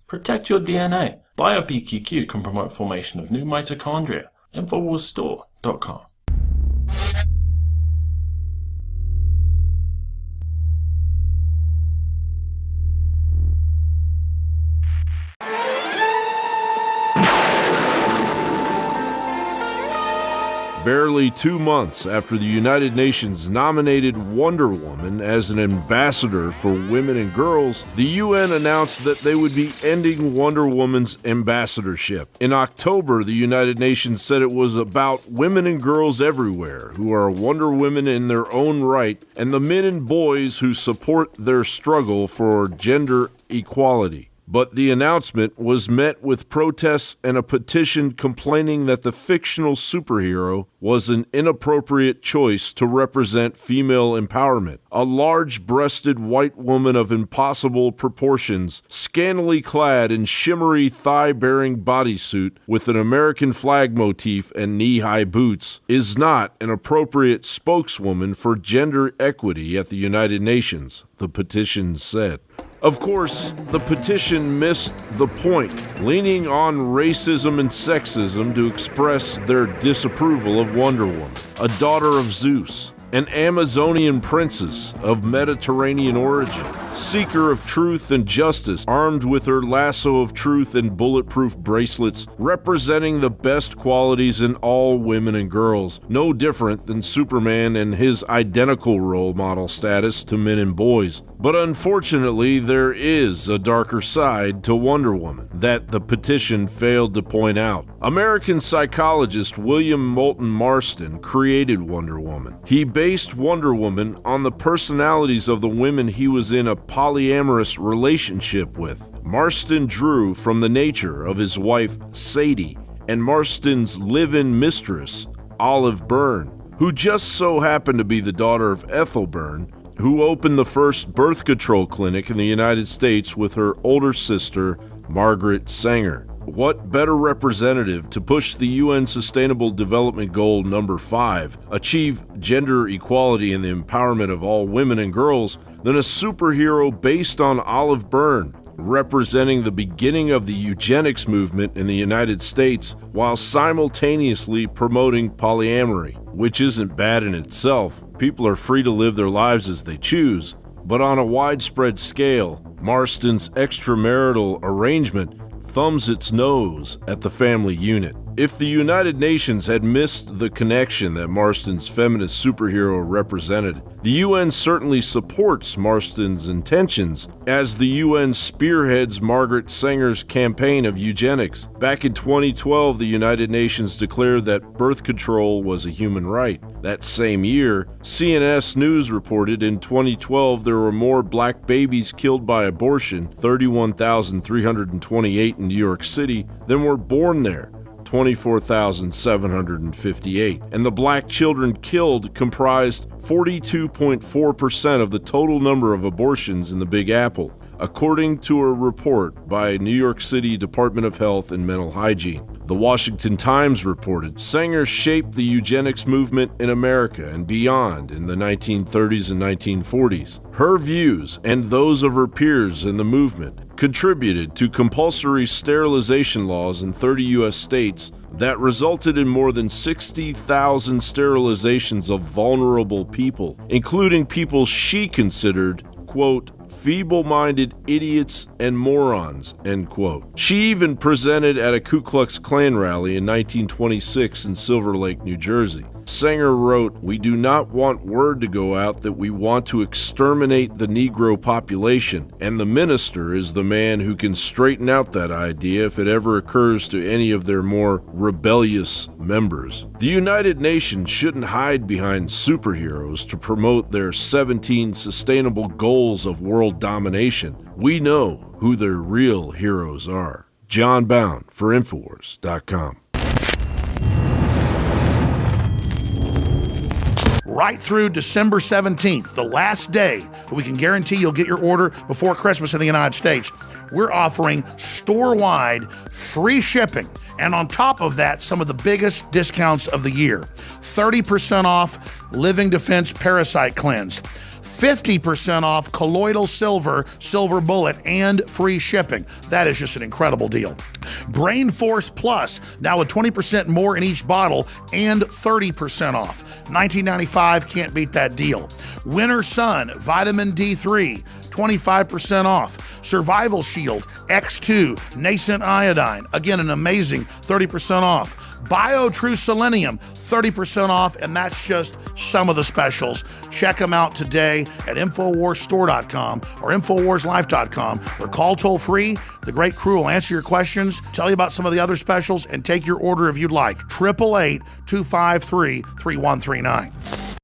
Protect your DNA. BioPQQ can promote formation of new mitochondria. Infowarsstore.com. Barely 2 months after the United Nations nominated Wonder Woman as an ambassador for women and girls, the UN announced that they would be ending Wonder Woman's ambassadorship. In October, the United Nations said it was about women and girls everywhere who are Wonder Women in their own right, and the men and boys who support their struggle for gender equality. But the announcement was met with protests and a petition complaining that the fictional superhero was an inappropriate choice to represent female empowerment. A large-breasted white woman of impossible proportions, scantily clad in shimmery thigh-bearing bodysuit with an American flag motif and knee-high boots, is not an appropriate spokeswoman for gender equity at the United Nations, the petition said. Of course, the petition missed the point, leaning on racism and sexism to express their disapproval of Wonder Woman, a daughter of Zeus, an Amazonian princess of Mediterranean origin, seeker of truth and justice, armed with her lasso of truth and bulletproof bracelets, representing the best qualities in all women and girls, no different than Superman and his identical role model status to men and boys. But unfortunately, there is a darker side to Wonder Woman that the petition failed to point out. American psychologist William Moulton Marston created Wonder Woman. He based Wonder Woman on the personalities of the women he was in a polyamorous relationship with. Marston drew from the nature of his wife, Sadie, and Marston's live-in mistress, Olive Byrne, who just so happened to be the daughter of Ethel Byrne, who opened the first birth control clinic in the United States with her older sister, Margaret Sanger. What better representative to push the UN Sustainable Development Goal number 5, achieve gender equality and the empowerment of all women and girls, than a superhero based on Olive Byrne, representing the beginning of the eugenics movement in the United States while simultaneously promoting polyamory, which isn't bad in itself. People are free to live their lives as they choose, but on a widespread scale, Marston's extramarital arrangement thumbs its nose at the family unit. If the United Nations had missed the connection that Marston's feminist superhero represented, the UN certainly supports Marston's intentions as the UN spearheads Margaret Sanger's campaign of eugenics. Back in 2012, the United Nations declared that birth control was a human right. That same year, CNS News reported in 2012 there were more black babies killed by abortion, 31,328 in New York City, than were born there, 24,758, and the black children killed comprised 42.4% of the total number of abortions in the Big Apple, according to a report by New York City Department of Health and Mental Hygiene. The Washington Times reported Sanger shaped the eugenics movement in America and beyond in the 1930s and 1940s. Her views and those of her peers in the movement contributed to compulsory sterilization laws in 30 U.S. states that resulted in more than 60,000 sterilizations of vulnerable people, including people she considered, quote, feeble-minded idiots and morons, end quote. She even presented at a Ku Klux Klan rally in 1926 in Silver Lake, New Jersey. Sanger wrote, "We do not want word to go out that we want to exterminate the Negro population, and the minister is the man who can straighten out that idea if it ever occurs to any of their more rebellious members." The United Nations shouldn't hide behind superheroes to promote their 17 sustainable goals of world domination. We know who their real heroes are. John Bound for Infowars.com. Right through December 17th, the last day that we can guarantee you'll get your order before Christmas in the United States, we're offering store-wide free shipping. And on top of that, some of the biggest discounts of the year. 30% off Living Defense Parasite Cleanse. 50% off colloidal silver, silver bullet, and free shipping. That is just an incredible deal. Brain Force Plus, now with 20% more in each bottle and 30% off. $19.95, can't beat that deal. Winter Sun, Vitamin D3, 25% off. Survival Shield X2 Nascent Iodine, again an amazing 30% off. BioTrue Selenium, 30% off, and that's just some of the specials. Check them out today at InfoWarsStore.com or InfoWarsLife.com, or call toll free. The great crew will answer your questions, tell you about some of the other specials, and take your order if you'd like. 888-253-3139.